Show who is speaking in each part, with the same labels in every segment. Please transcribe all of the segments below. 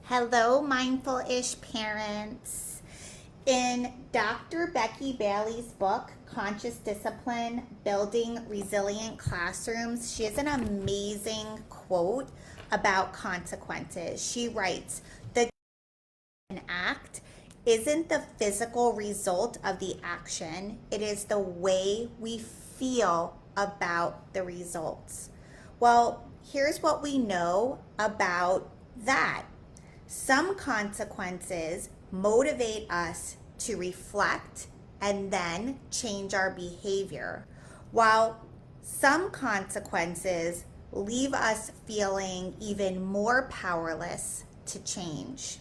Speaker 1: Hello, mindful-ish parents. In Dr. Becky Bailey's book, Conscious Discipline, Building Resilient Classrooms, she has an amazing quote about consequences. She writes, "The act isn't the physical result of the action, it is the way we feel about the results." Well, here's what we know about that. Some consequences motivate us to reflect and then change our behavior, while some consequences leave us feeling even more powerless to change.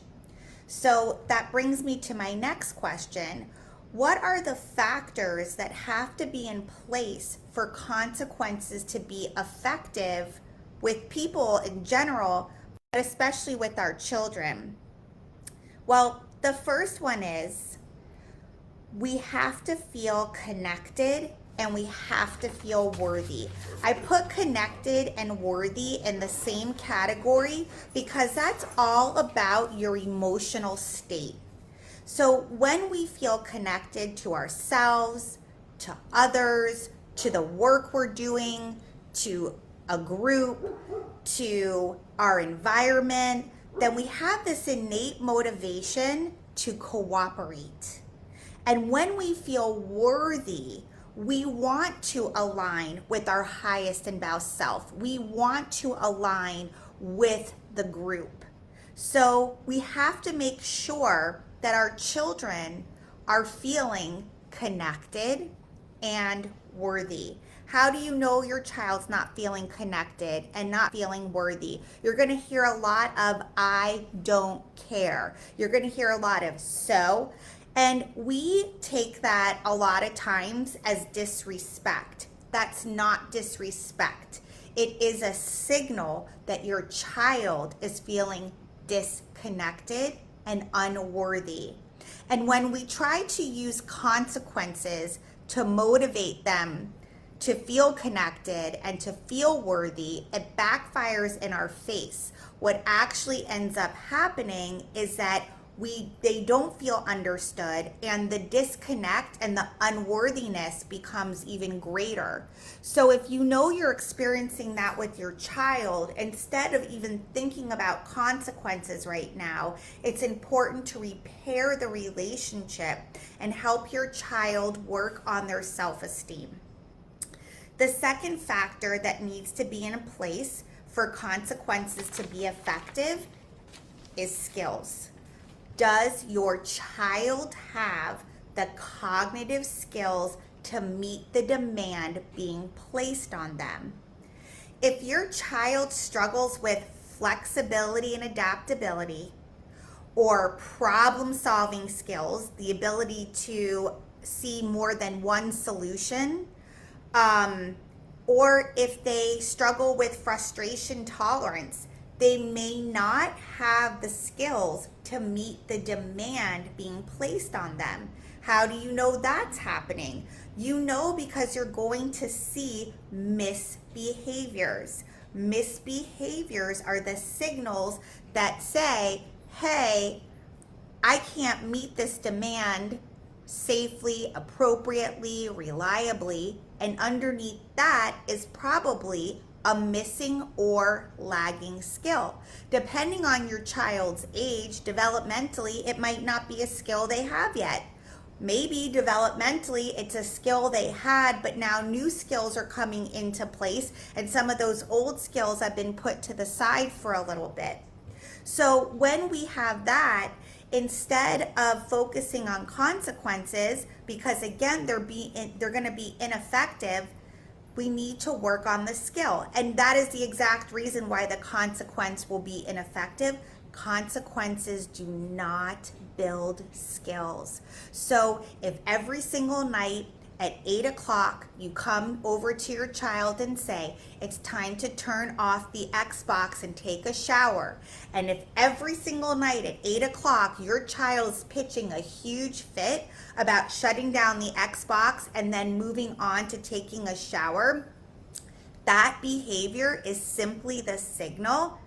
Speaker 1: So that brings me to my next question. What are the factors that have to be in place for consequences to be effective with people in general, but especially with our children? Well, the first one is we have to feel connected and we have to feel worthy. I put connected and worthy in the same category because that's all about your emotional state. So when we feel connected to ourselves, to others, to the work we're doing, to a group, to our environment, then we have this innate motivation to cooperate. And when we feel worthy, we want to align with our highest and best self. We want to align with the group. So we have to make sure that our children are feeling connected and worthy. How do you know your child's not feeling connected and not feeling worthy? You're going to hear a lot of "I don't care." You're going to hear a lot of "so." And we take that a lot of times as disrespect. That's not disrespect. It is a signal that your child is feeling disconnected and unworthy. And when we try to use consequences to motivate them to feel connected and to feel worthy, it backfires in our face. What actually ends up happening is that they don't feel understood, and the disconnect and the unworthiness becomes even greater. So if you know you're experiencing that with your child, instead of even thinking about consequences right now, it's important to repair the relationship and help your child work on their self-esteem. The second factor that needs to be in place for consequences to be effective is skills. Does your child have the cognitive skills to meet the demand being placed on them? If your child struggles with flexibility and adaptability, or problem-solving skills, the ability to see more than one solution, or if they struggle with frustration tolerance, they may not have the skills to meet the demand being placed on them. How do you know that's happening? You know because you're going to see misbehaviors. Misbehaviors are the signals that say, hey, I can't meet this demand safely, appropriately, reliably, and underneath that is probably a missing or lagging skill. Depending on your child's age, developmentally, it might not be a skill they have yet. Maybe developmentally it's a skill they had, but now new skills are coming into place, and some of those old skills have been put to the side for a little bit. So when we have that, instead of focusing on consequences, because again, they're going to be ineffective, we need to work on the skill. And that is the exact reason why the consequence will be ineffective. Consequences do not build skills. So if every single night at 8 o'clock you come over to your child and say, it's time to turn off the Xbox and take a shower, and if every single night at 8 o'clock your child's pitching a huge fit about shutting down the Xbox and then moving on to taking a shower, that behavior is simply the signal,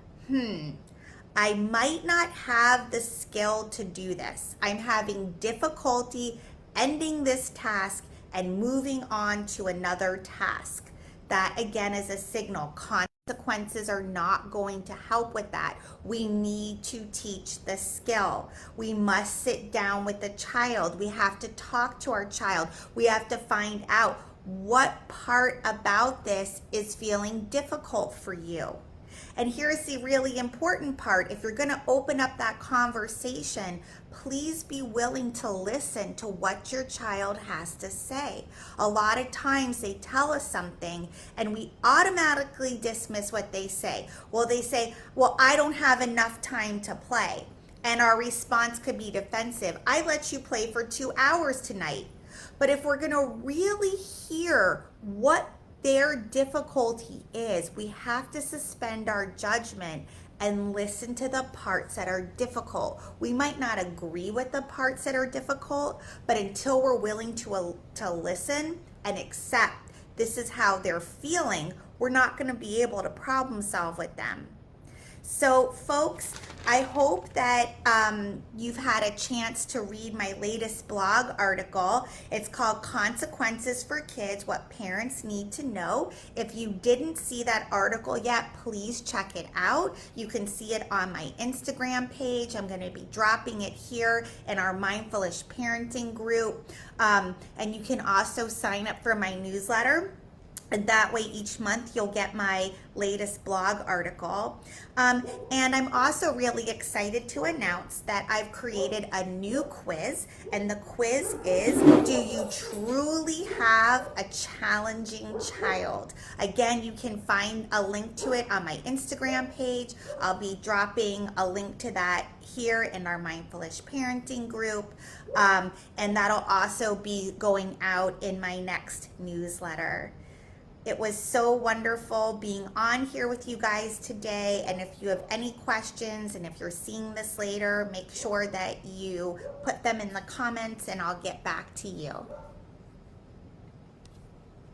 Speaker 1: I might not have the skill to do this. I'm having difficulty ending this task and moving on to another task. That again is a signal. Consequences are not going to help with that. We need to teach the skill. We must sit down with the child. We have to talk to our child. We have to find out what part about this is feeling difficult for you. And here's the really important part. If you're going to open up that conversation, please be willing to listen to what your child has to say. A lot of times they tell us something and we automatically dismiss what they say. Well, they say, well, I don't have enough time to play. And our response could be defensive. I let you play for 2 hours tonight. But if we're going to really hear what their difficulty is, we have to suspend our judgment and listen to the parts that are difficult. We might not agree with the parts that are difficult, but until we're willing to listen and accept this is how they're feeling, we're not going to be able to problem solve with them. So folks, I hope that you've had a chance to read my latest blog article. It's called Consequences for Kids, What Parents Need to Know. If you didn't see that article yet, please check it out. You can see it on my Instagram page. I'm going to be dropping it here in our Mindfulish Parenting group. And you can also sign up for my newsletter. And that way each month you'll get my latest blog article. And I'm also really excited to announce that I've created a new quiz. And the quiz is, do you truly have a challenging child? Again, you can find a link to it on my Instagram page. I'll be dropping a link to that here in our Mindfulish Parenting group. And that'll also be going out in my next newsletter. It was so wonderful being on here with you guys today. And if you have any questions and if you're seeing this later, make sure that you put them in the comments and I'll get back to you.